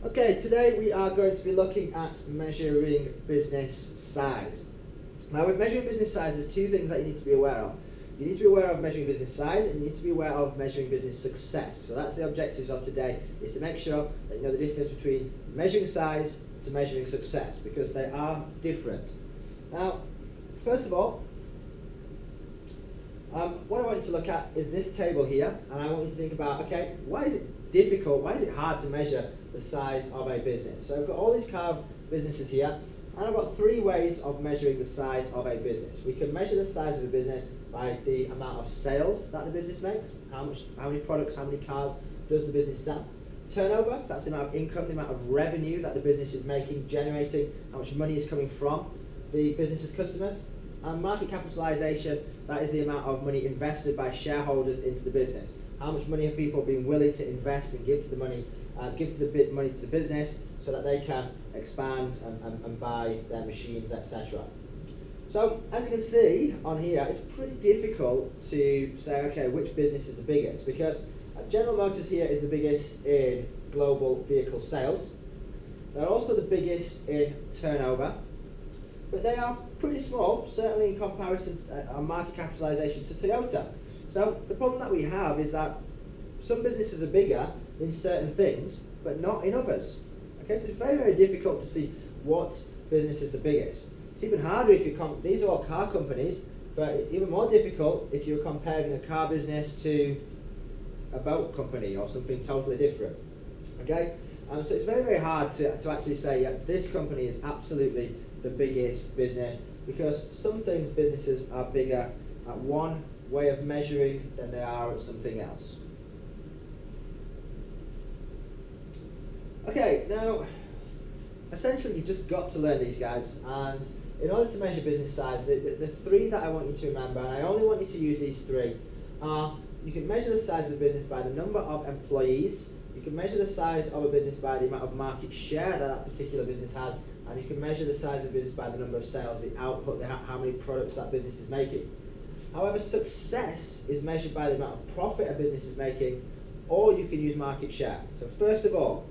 Okay, today we are going to be looking at measuring business size. Now with measuring business size, there's two things that you need to be aware of. You need to be aware of measuring business size, and you need to be aware of measuring business success. So that's the objectives of today, is to make sure that you know the difference between measuring size to measuring success, because they are different. Now, first of all, what I want you to look at is this table here, and I want you to think about, okay, why is it difficult, why is it hard to measure the size of a business? So I've got all these kind of businesses here, and I've got three ways of measuring the size of a business. We can measure the size of a business by the amount of sales that the business makes, how many products, how many cars does the business sell. Turnover, that's the amount of income, the amount of revenue that the business is making, generating, how much money is coming from the business's customers. And market capitalization, that is the amount of money invested by shareholders into the business. How much money have people been willing to invest and give to the money to the business so that they can expand and buy their machines, etc. So as you can see on here, it's pretty difficult to say, okay, which business is the biggest, because General Motors here is the biggest in global vehicle sales. They're also the biggest in turnover, but they are pretty small, certainly in comparison on market capitalization to Toyota. So the problem that we have is that some businesses are bigger in certain things, but not in others. Okay, so it's very, very difficult to see what business is the biggest. It's even harder if these are all car companies, but it's even more difficult if you're comparing a car business to a boat company or something totally different. Okay, so it's very, very hard to actually say, yeah, this company is absolutely the biggest business, because some things businesses are bigger at one way of measuring than they are at something else. Okay, now essentially you've just got to learn these guys, and in order to measure business size, the three that I want you to remember, and I only want you to use these three, are you can measure the size of a business by the number of employees, you can measure the size of a business by the amount of market share that particular business has, and you can measure the size of a business by the number of sales, the output, how many products that business is making. However, success is measured by the amount of profit a business is making, or you can use market share. So first of all,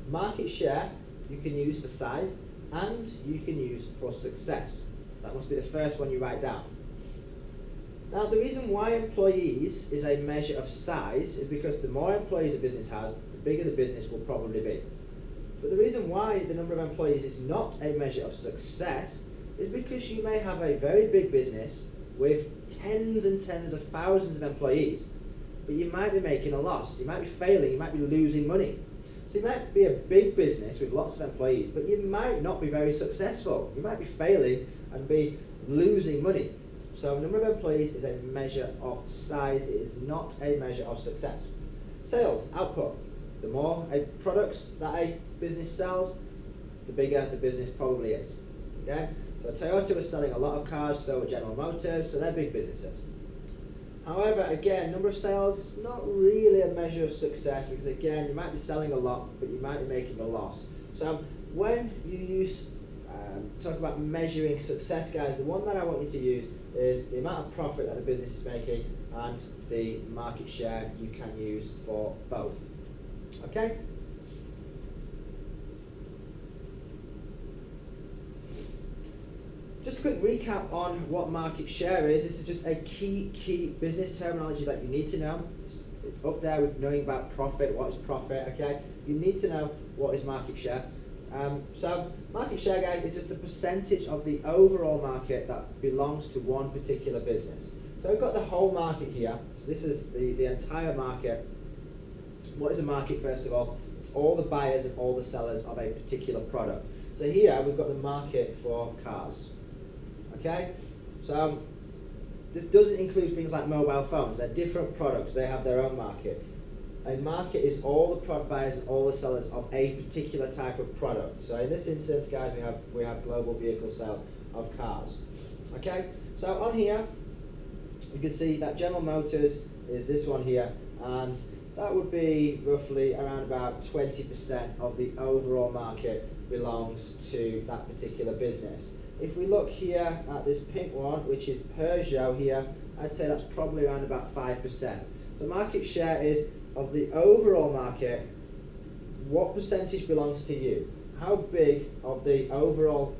market share you can use for size, and you can use for success. That must be the first one you write down. Now, the reason why employees is a measure of size is because the more employees a business has, the bigger the business will probably be. But the reason why the number of employees is not a measure of success is because you may have a very big business with tens and tens of thousands of employees, but you might be making a loss, you might be failing, you might be losing money. So you might be a big business with lots of employees, but you might not be very successful. You might be failing and be losing money. So number of employees is a measure of size, it is not a measure of success. Sales, output. The more products that a business sells, the bigger the business probably is. Okay? So Toyota was selling a lot of cars, so were General Motors, so they're big businesses. However, again, number of sales, not really a measure of success, because again, you might be selling a lot, but you might be making a loss. So when you talk about measuring success, guys, the one that I want you to use is the amount of profit that the business is making and the market share you can use for both. Okay? Just a quick recap on what market share is. This is just a key business terminology that you need to know. It's up there with knowing about profit. What is profit? Okay, you need to know what is market share. So market share, guys, is just the percentage of the overall market that belongs to one particular business. So we've got the whole market here. So this is the entire market. What is a market, first of all? It's all the buyers and all the sellers of a particular product. So here we've got the market for cars. Okay, so this doesn't include things like mobile phones. They're different products. They have their own market. A market is all the buyers and all the sellers of a particular type of product. So in this instance, guys, we have global vehicle sales of cars. Okay, so on here you can see that General Motors is this one here, and that would be roughly around about 20% of the overall market belongs to that particular business. If we look here at this pink one, which is Peugeot here, I'd say that's probably around about 5%. So market share is of the overall market, what percentage belongs to you? How big of the overall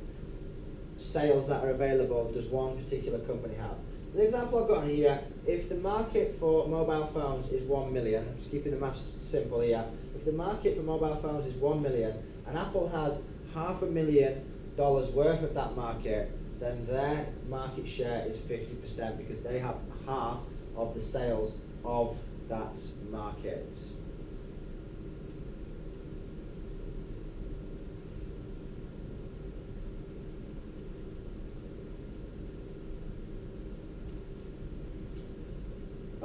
sales that are available does one particular company have? So the example I've got on here, if the market for mobile phones is 1 million, I'm just keeping the maths simple here, if the market for mobile phones is 1 million and Apple has $500,000 worth of that market, then their market share is 50% because they have half of the sales of that market.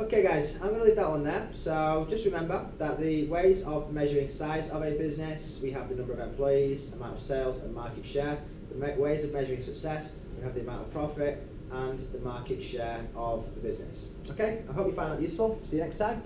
Okay guys, I'm going to leave that one there. So just remember that the ways of measuring size of a business, we have the number of employees, amount of sales and market share. The ways of measuring success, we have the amount of profit and the market share of the business. Okay, I hope you find that useful. See you next time.